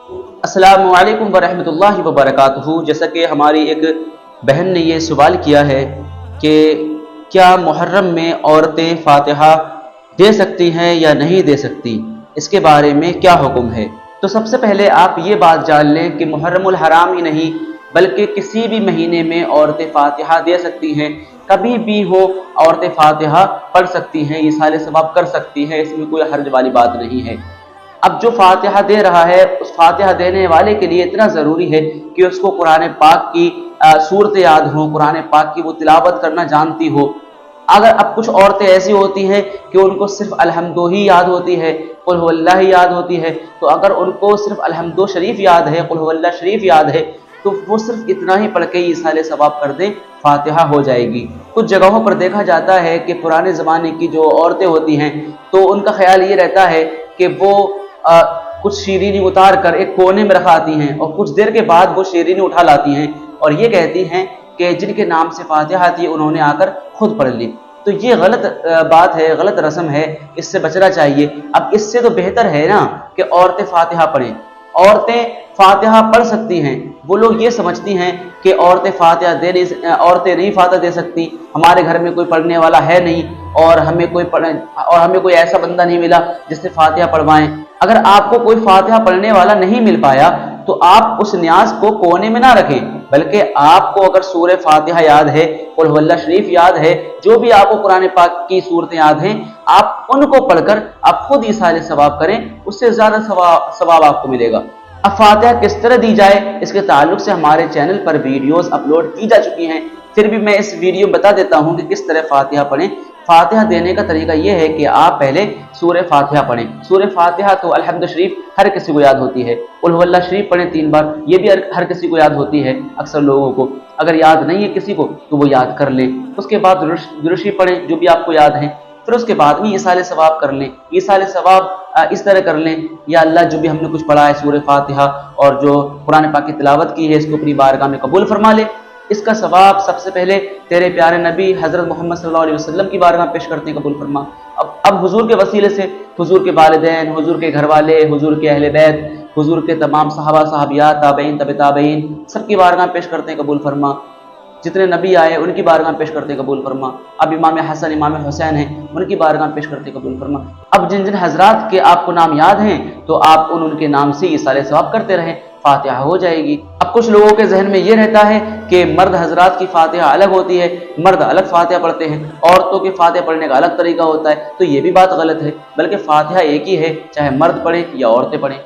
अस्सलामु अलैकुम वरहमतुल्लाहि वबरकातुहू। जैसा कि हमारी एक बहन ने ये सवाल किया है कि क्या मुहर्रम में औरतें फातिहा दे सकती हैं या नहीं दे सकती, इसके बारे में क्या हुक्म है। तो सबसे पहले आप ये बात जान लें कि मुहर्रमुल हराम ही नहीं बल्कि किसी भी महीने में औरतें फातिहा दे सकती हैं। कभी भी हो औरतें फातिहा पढ़ सकती हैं, इसाले सवाब कर सकती हैं, इसमें कोई हर्ज वाली बात नहीं है। अब जो फातिहा दे रहा है उस फातिहा देने वाले के लिए इतना ज़रूरी है कि उसको कुरान पाक की सूरत याद हो, कुरान पाक की वो तिलावत करना जानती हो। अगर अब कुछ औरतें ऐसी होती हैं कि उनको सिर्फ अलहम्दो ही याद होती है, कुल हुवल्लाह ही याद होती है, तो अगर उनको सिर्फ अलहम्दो शरीफ याद है, कुल हुवल्लाह शरीफ याद है, तो वो सिर्फ इतना ही पढ़ के ही इसाले सवाब कर दें, फातिहा हो जाएगी। कुछ जगहों पर देखा जाता है कि पुराने ज़माने की जो औरतें होती हैं तो उनका ख्याल ये रहता है कि वो कुछ शीरीनी उतार कर एक कोने में रखाती हैं और कुछ देर के बाद वो शीरीनी उठा लाती हैं और ये कहती हैं कि जिनके नाम से फातिहा थी उन्होंने आकर खुद पढ़ ली। तो ये गलत बात है, गलत रस्म है, इससे बचना चाहिए। अब इससे तो बेहतर है ना कि औरतें फातिहा पढ़ें। औरतें फातिहा पढ़ सकती हैं। वो लोग ये समझती हैं कि औरतें फातिहा दे नहीं, औरतें नहीं फातिहा दे सकती, हमारे घर में कोई पढ़ने वाला है नहीं और हमें कोई ऐसा बंदा नहीं मिला जिससे फातिहा पढ़वाएं। अगर आपको कोई फातिहा पढ़ने वाला नहीं मिल पाया तो आप उस न्याज को कोने में ना रखें, बल्कि आपको अगर सूरह फातिहा याद है, कुल हुवल्लाह शरीफ याद है, जो भी आपको कुरान पाक की सूरतें याद हैं, आप उनको पढ़कर आप खुद इसाले सवाब करें, उससे ज़्यादा सवाब आपको मिलेगा। अब फातिहा किस तरह दी जाए, इसके ताल्लुक से हमारे चैनल पर वीडियोस अपलोड की जा चुकी हैं, फिर भी मैं इस वीडियो में बता देता हूँ कि किस तरह फातिहा पढ़ें। फातिहा देने का तरीका यह है कि आप पहले सूरह फातिहा पढ़ें। सूरह फातिहा तो अलहम्द शरीफ हर किसी को याद होती है, कुल हुवल्लाह शरीफ पढ़ें 3 बार, ये भी हर किसी को याद होती है। अक्सर लोगों को अगर याद नहीं है किसी को तो वो याद कर ले। उसके बाद दुरूद शरीफ पढ़ें जो भी आपको याद है, फिर उसके बाद में इसाले सवाब कर लें। इसाले सवाब इस तरह कर लें, या अल्लाह जो भी हमने कुछ पढ़ा है सूरह फातिहा और जो कुरान पाक की तिलावत की है इसको अपनी बारगाह में कबूल फरमा ले। इसका सवाब सबसे पहले तेरे प्यारे नबी हज़रत मोहम्मद सल्लल्लाहु अलैहि वसल्लम की बारगाह पेश करते हैं, कबूल फरमा। अब हुजूर के वसीले से हुजूर के वालिदैन, हुजूर के घर वाले, हुजूर के अहले बैत, हुजूर के तमाम सहाबा साहबियात, ताबईन, तबे ताबईन, सबकी बारगाह पेश करते हैं, कबूल फरमा। जितने नबी आए उनकी बारगाह पेश करते कबूल फरमा। अब इमाम हसन इमाम हुसैन हैं, उनकी बारगाह पेश करते कबूल फरमा। अब जिन जिन हजरात के आपको नाम याद हैं तो आप उनके नाम से इसाले सवाब करते रहें, फातिहा हो जाएगी। अब कुछ लोगों के जहन में ये रहता है कि मर्द हजरात की फातिहा अलग होती है, मर्द अलग फातिहा पढ़ते हैं, औरतों के फातिहा पढ़ने का अलग तरीका होता है, तो ये भी बात गलत है। बल्कि फातिहा एक ही है, चाहे मर्द पढ़े या औरतें पढ़ें।